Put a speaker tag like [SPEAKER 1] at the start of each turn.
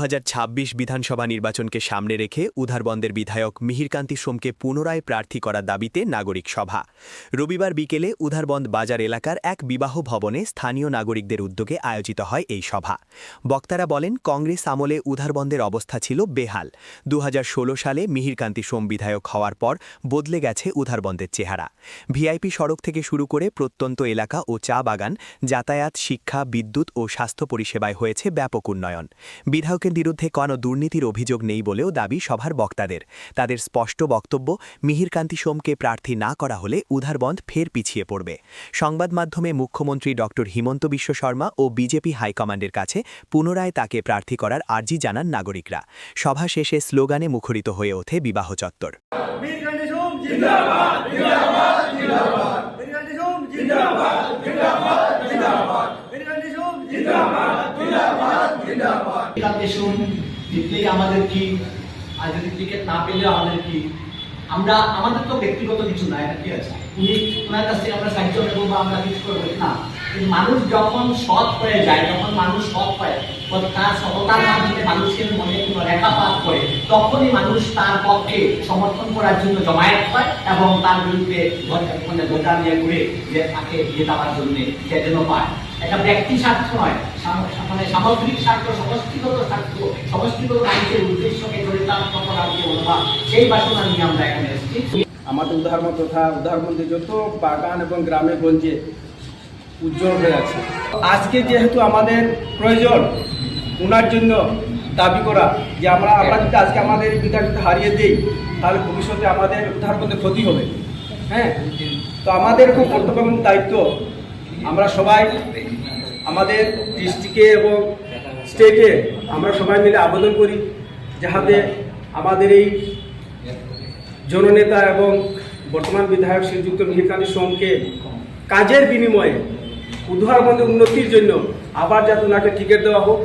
[SPEAKER 1] 2026 বিধানসভা নির্বাচনকে সামনে রেখে উধারবন্দের বিধায়ক মিহিরকান্তি সোমকে পুনরায় প্রার্থী করার দাবিতে নাগরিক সভা। রবিবার বিকেলে উধারবন্দ বাজার এলাকার এক বিবাহ ভবনে স্থানীয় নাগরিকদের উদ্যোগে আয়োজিত হয় এই সভা। বক্তারা বলেন, কংগ্রেস আমলে উধারবন্দের অবস্থা ছিল বেহাল। 2016 সালে মিহিরকান্তি সোম বিধায়ক হওয়ার পর বদলে গেছে উধারবন্দের চেহারা। ভিআইপি সড়ক থেকে শুরু করে প্রত্যন্ত এলাকা ও চা বাগান, যাতায়াত, শিক্ষা, বিদ্যুৎ ও স্বাস্থ্য পরিষেবায় হয়েছে ব্যাপক উন্নয়ন। বিধায়কের বিরুদ্ধে কোনো দুর্নীতির অভিযোগ নেই বলেও দাবি সভার বক্তাদের। তাদের স্পষ্ট বক্তব্য, মিহিরকান্তি সোমকে প্রার্থী না করা হলে উধারবন্দ ফের পিছিয়ে পড়বে। সংবাদ মাধ্যমে মুখ্যমন্ত্রী ডক্টর হিমন্ত বিশ্ব শর্মা ও বিজেপি হাইকমান্ডের কাছে পুনরায় তাকে প্রার্থী করার আর্জি জানান নাগরিকরা। সভা শেষে স্লোগানে মুখরিত হয়ে ওঠে বিবাহ চত্বর।
[SPEAKER 2] জিতলেই আমাদের কি, আর যদি টিকিট না পেলে আমাদের কি? আমরা আমাদের তো ব্যক্তিগত কিছু নাই, এটা কি আছে? উনি ওনার কাছ থেকে আমরা সাহায্য নেবো বা আমরা কিছু করবো না। কিন্তু মানুষ যখন সৎ হয়ে যায়, যখন মানুষ সৎ হয়, তার সততার মাধ্যমে মানুষের মনে কোনো রেখাপাত করে, তখনই মানুষ তার পক্ষে সমর্থন করার জন্য জমায়েত হয় এবং তার বিরুদ্ধে ধ্বজা নিয়ে ঘুরে যে তাকে জেতাবার জন্য সে যেন পায়। এটা ব্যক্তি স্বার্থ নয়, মানে সামগ্রিক স্বার্থ, সমষ্টিগত স্বার্থ, সমষ্টিগত মানুষের উদ্দেশ্যকে চরিতার্থ করার যে মনোভাব, সেই বাসনা নিয়ে আমরা এখানে এসেছি।
[SPEAKER 3] আমাদের উদাহরণ তথা উদাহরণে যত বাগান এবং গ্রামে গঞ্জে উজ্জ্বল হয়ে আছে। আজকে যেহেতু আমাদের প্রয়োজন ওনার জন্য দাবি করা যে আমরা যদি আজকে আমাদের বিধায়ককে হারিয়ে দিই, তাহলে ভবিষ্যতে আমাদের উদাহরণে ক্ষতি হবে। হ্যাঁ, তো আমাদের খুব কর্তব্য এবং দায়িত্ব, আমরা সবাই আমাদের ডিস্ট্রিক্টে এবং স্টেটে আমরা সবাই মিলে আবেদন করি যাহাতে আমাদের এই জননেতা এবং বর্তমান বিধায়ক শ্রীযুক্ত মিহিরকান্তি সোমকে কাজের বিনিময়ে উধারবন্দের উন্নতির জন্য আবার যাতে ওনাকে টিকিট দেওয়া হোক।